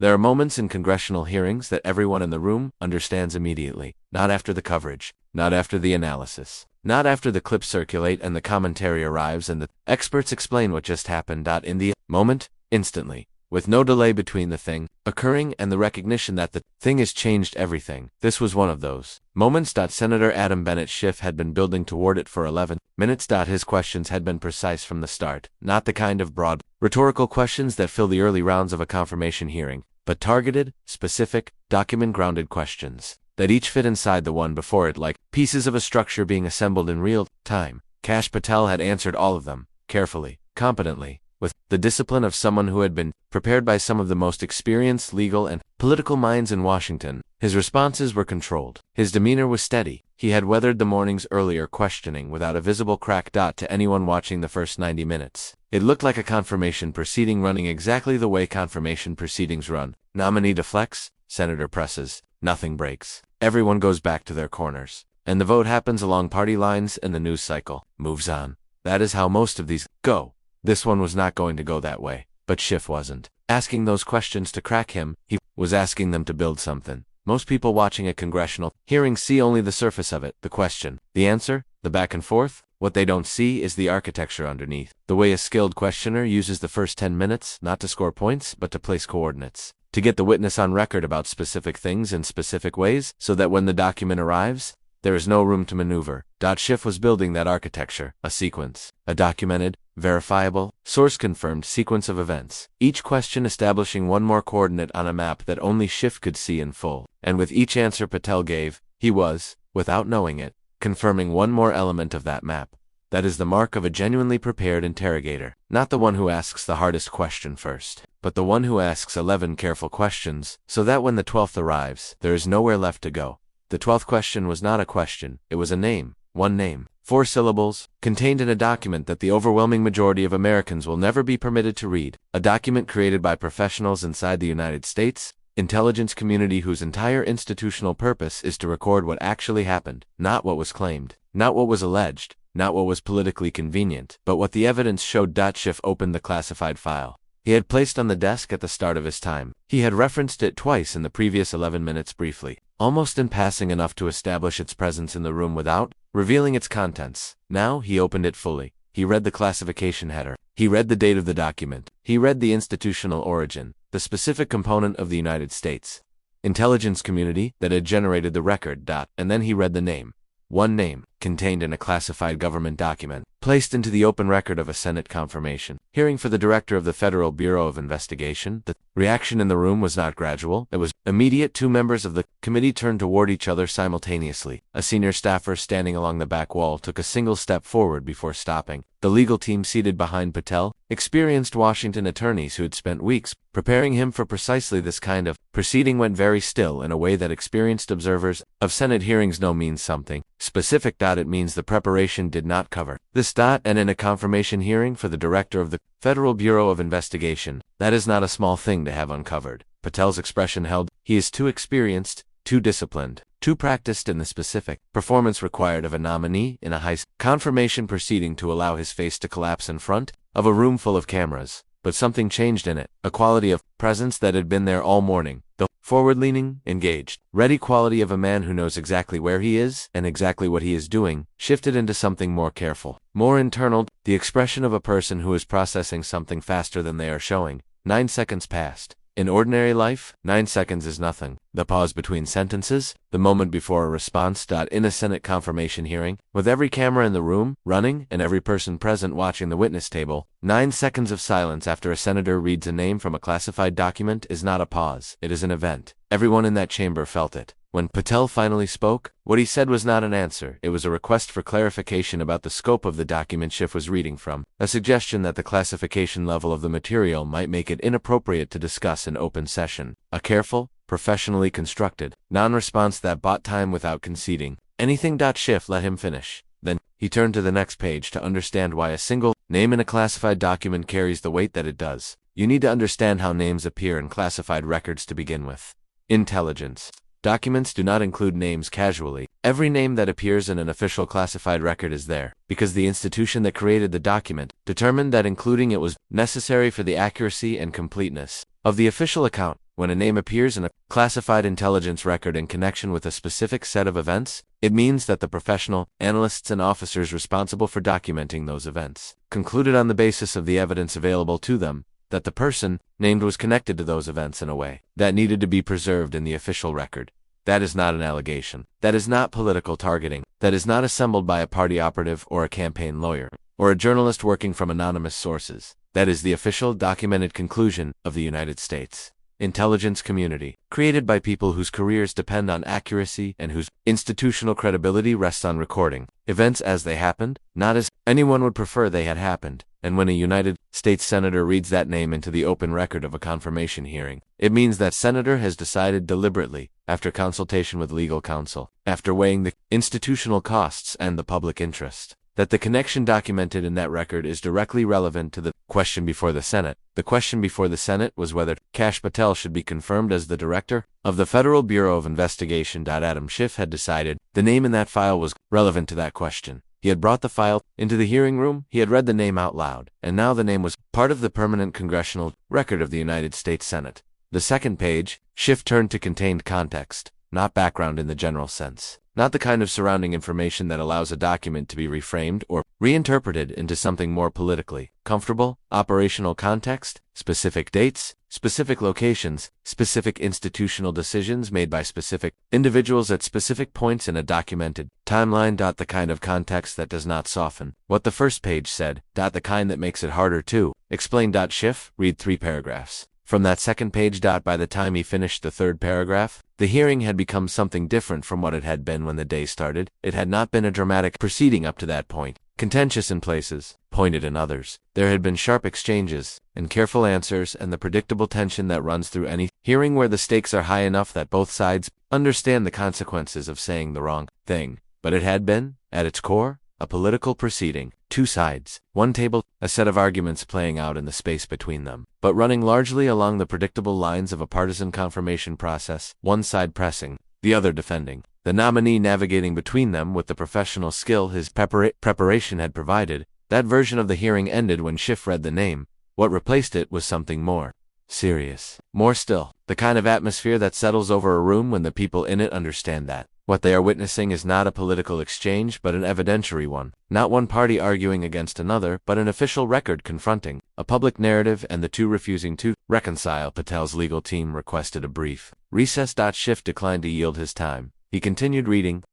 There are moments in congressional hearings that everyone in the room understands immediately. Not after the coverage, not after the analysis, not after the clips circulate and the commentary arrives and the experts explain what just happened. In the moment, instantly, with no delay between the thing occurring and the recognition that the thing has changed everything. This was one of those moments. Senator Adam Bennett Schiff had been building toward it for 11 minutes. His questions had been precise from the start, not the kind of broad, rhetorical questions that fill the early rounds of a confirmation hearing, but targeted, specific, document-grounded questions that each fit inside the one before it like pieces of a structure being assembled in real time. Kash Patel had answered all of them, carefully, competently, with the discipline of someone who had been prepared by some of the most experienced legal and political minds in Washington. His responses were controlled. His demeanor was steady. He had weathered the morning's earlier questioning without a visible crack. To anyone watching the first 90 minutes, it looked like a confirmation proceeding running exactly the way confirmation proceedings run. Nominee deflects, senator presses, nothing breaks. Everyone goes back to their corners, and the vote happens along party lines and the news cycle moves on. That is how most of these go. This one was not going to go that way, but Schiff wasn't asking those questions to crack him. He was asking them to build something. Most people watching a congressional hearing see only the surface of it, the question, the answer, the back and forth. What they don't see is the architecture underneath, the way a skilled questioner uses the first 10 minutes not to score points but to place coordinates, to get the witness on record about specific things in specific ways so that when the document arrives, there is no room to maneuver. Schiff was building that architecture, a sequence, a documented, verifiable, source-confirmed sequence of events, each question establishing one more coordinate on a map that only Schiff could see in full. And with each answer Patel gave, he was, without knowing it, confirming one more element of that map. That is the mark of a genuinely prepared interrogator, not the one who asks the hardest question first, but the one who asks 11 careful questions, so that when the 12th arrives, there is nowhere left to go. The 12th question was not a question, it was a name, one name, 4 syllables, contained in a document that the overwhelming majority of Americans will never be permitted to read, a document created by professionals inside the United States intelligence community whose entire institutional purpose is to record what actually happened, not what was claimed, not what was alleged, not what was politically convenient, but what the evidence showed. Schiff opened the classified file he had placed on the desk at the start of his time. He had referenced it twice in the previous 11 minutes briefly, almost in passing enough to establish its presence in the room without revealing its contents. Now he opened it fully. He read the classification header. He read the date of the document. He read the institutional origin, the specific component of the United States intelligence community that had generated the record. And then he read the name. One name, contained in a classified government document, placed into the open record of a Senate confirmation hearing for the director of the Federal Bureau of Investigation. The reaction in the room was not gradual, it was immediate. 2 members of the committee turned toward each other simultaneously. A senior staffer standing along the back wall took a single step forward before stopping. The legal team seated behind Patel, experienced Washington attorneys who had spent weeks preparing him for precisely this kind of proceeding, went very still in a way that experienced observers of Senate hearings know means something specific. It means the preparation did not cover this. And in a confirmation hearing for the director of the Federal Bureau of Investigation, that is not a small thing to have uncovered. Patel's expression held. He is too experienced, too disciplined, too practiced in the specific performance required of a nominee in a high confirmation proceeding to allow his face to collapse in front of a room full of cameras. But something changed in it, a quality of presence that had been there all morning, the forward-leaning, engaged, ready quality of a man who knows exactly where he is and exactly what he is doing, shifted into something more careful, more internal, the expression of a person who is processing something faster than they are showing. 9 seconds passed. In ordinary life, 9 seconds is nothing. The pause between sentences, the moment before a response. In a Senate confirmation hearing, with every camera in the room running and every person present watching the witness table, 9 seconds of silence after a senator reads a name from a classified document is not a pause, it is an event. Everyone in that chamber felt it. When Patel finally spoke, what he said was not an answer, it was a request for clarification about the scope of the document Schiff was reading from, a suggestion that the classification level of the material might make it inappropriate to discuss in open session, a careful, professionally constructed non-response that bought time without conceding anything. Schiff let him finish. Then, he turned to the next page to understand why a single name in a classified document carries the weight that it does. You need to understand how names appear in classified records to begin with. Intelligence documents do not include names casually. Every name that appears in an official classified record is there, because the institution that created the document determined that including it was necessary for the accuracy and completeness of the official account. when a name appears in a classified intelligence record in connection with a specific set of events, it means that the professional, analysts and officers responsible for documenting those events concluded on the basis of the evidence available to them that the person named was connected to those events in a way that needed to be preserved in the official record. That is not an allegation. That is not political targeting. That is not assembled by a party operative or a campaign lawyer or a journalist working from anonymous sources. That is the official, documented conclusion of the United States intelligence community, created by people whose careers depend on accuracy and whose institutional credibility rests on recording events as they happened, not as anyone would prefer they had happened. And when a United States senator reads that name into the open record of a confirmation hearing, it means that senator has decided deliberately, after consultation with legal counsel, after weighing the institutional costs and the public interest, that the connection documented in that record is directly relevant to the question before the Senate. The question before the Senate was whether Kash Patel should be confirmed as the director of the Federal Bureau of Investigation. Adam Schiff had decided the name in that file was relevant to that question. He had brought the file into the hearing room, he had read the name out loud, and now the name was part of the permanent congressional record of the United States Senate. The second page, Schiff turned to contained context, not background in the general sense. Not the kind of surrounding information that allows a document to be reframed or reinterpreted into something more politically comfortable. Operational context, specific dates, specific locations, specific institutional decisions made by specific individuals at specific points in a documented timeline. The kind of context that does not soften what the first page said. The kind that makes it harder to explain. Schiff, read 3 paragraphs from that second page. By the time he finished the third paragraph, the hearing had become something different from what it had been when the day started. It had not been a dramatic proceeding up to that point, contentious in places, pointed in others. There had been sharp exchanges, and careful answers, and the predictable tension that runs through any hearing where the stakes are high enough that both sides understand the consequences of saying the wrong thing. But it had been, at its core, a political proceeding. 2 sides, 1 table, a set of arguments playing out in the space between them, but running largely along the predictable lines of a partisan confirmation process, one side pressing, the other defending. The nominee navigating between them with the professional skill his preparation had provided. That version of the hearing ended when Schiff read the name. What replaced it was something more serious. More still, the kind of atmosphere that settles over a room when the people in it understand that what they are witnessing is not a political exchange but an evidentiary one. Not one party arguing against another, but an official record confronting a public narrative and the two refusing to reconcile. Patel's legal team requested a brief recess. Schiff declined to yield his time. He continued reading.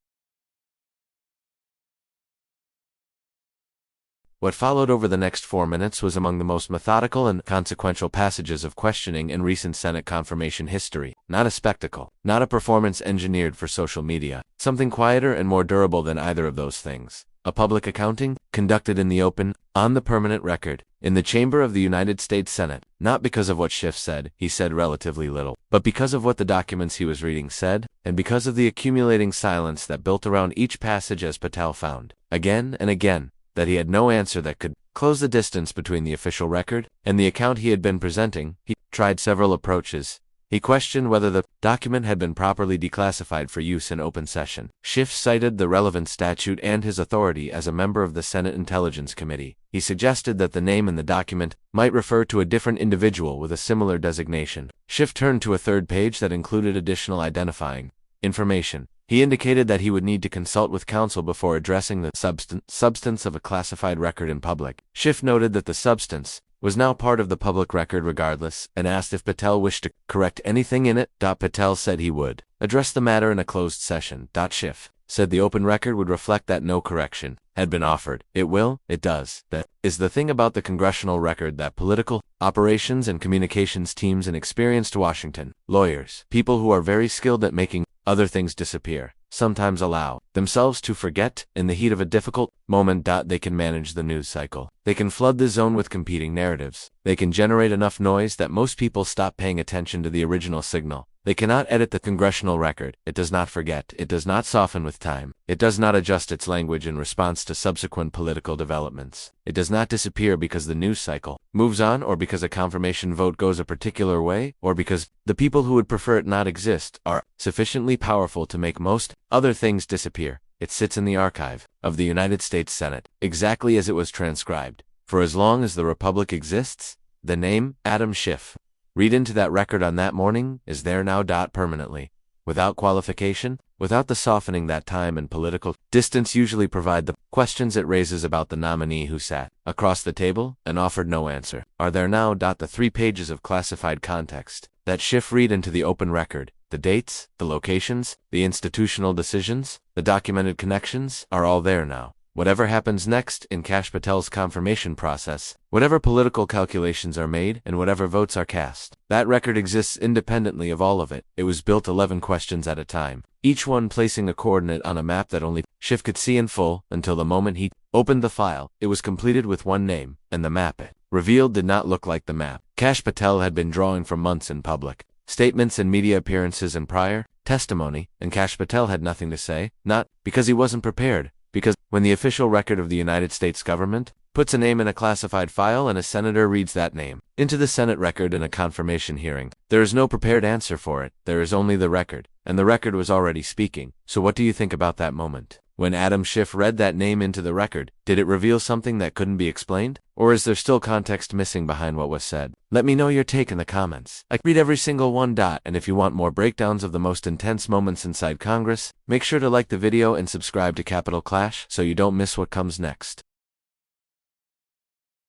What followed over the next 4 minutes was among the most methodical and consequential passages of questioning in recent Senate confirmation history. Not a spectacle, not a performance engineered for social media, something quieter and more durable than either of those things. A public accounting, conducted in the open, on the permanent record, in the chamber of the United States Senate. Not because of what Schiff said, he said relatively little, but because of what the documents he was reading said, and because of the accumulating silence that built around each passage as Patel found, again and again, that he had no answer that could close the distance between the official record and the account he had been presenting. He tried several approaches. He questioned whether the document had been properly declassified for use in open session. Schiff cited the relevant statute and his authority as a member of the Senate Intelligence Committee. He suggested that the name in the document might refer to a different individual with a similar designation. Schiff turned to a third page that included additional identifying information. He indicated that he would need to consult with counsel before addressing the substance of a classified record in public. Schiff noted that the substance was now part of the public record regardless, and asked if Patel wished to correct anything in it. Patel said he would address the matter in a closed session. Schiff said the open record would reflect that no correction had been offered. It will, it does. That is the thing about the congressional record, that political operations and communications teams in experienced Washington lawyers, people who are very skilled at making other things disappear, sometimes allow themselves to forget in the heat of a difficult moment. They can manage the news cycle. They can flood the zone with competing narratives. They can generate enough noise that most people stop paying attention to the original signal. They cannot edit the congressional record. It does not forget. It does not soften with time. It does not adjust its language in response to subsequent political developments. It does not disappear because the news cycle moves on, or because a confirmation vote goes a particular way, or because the people who would prefer it not exist are sufficiently powerful to make most other things disappear. It sits in the archive of the United States Senate, exactly as it was transcribed. For as long as the Republic exists, the name Adam Schiff read into that record on that morning is there now. Permanently. Without qualification, without the softening that time and political distance usually provide, the questions it raises about the nominee who sat across the table and offered no answer are there now. The 3 pages of classified context that Schiff read into the open record, the dates, the locations, the institutional decisions, the documented connections, are all there now. Whatever happens next in Kash Patel's confirmation process, whatever political calculations are made and whatever votes are cast, that record exists independently of all of it. It was built 11 questions at a time, each one placing a coordinate on a map that only Schiff could see in full until the moment he opened the file. It was completed with one name, and the map it revealed did not look like the map Kash Patel had been drawing for months in public statements and media appearances and prior testimony, and Kash Patel had nothing to say, not because he wasn't prepared, because when the official record of the United States government puts a name in a classified file and a senator reads that name into the Senate record in a confirmation hearing, there is no prepared answer for it. There is only the record, and the record was already speaking. So what do you think about that moment? When Adam Schiff read that name into the record, did it reveal something that couldn't be explained? Or is there still context missing behind what was said? Let me know your take in the comments. I read every single one. And if you want more breakdowns of the most intense moments inside Congress, make sure to like the video and subscribe to Capital Clash so you don't miss what comes next.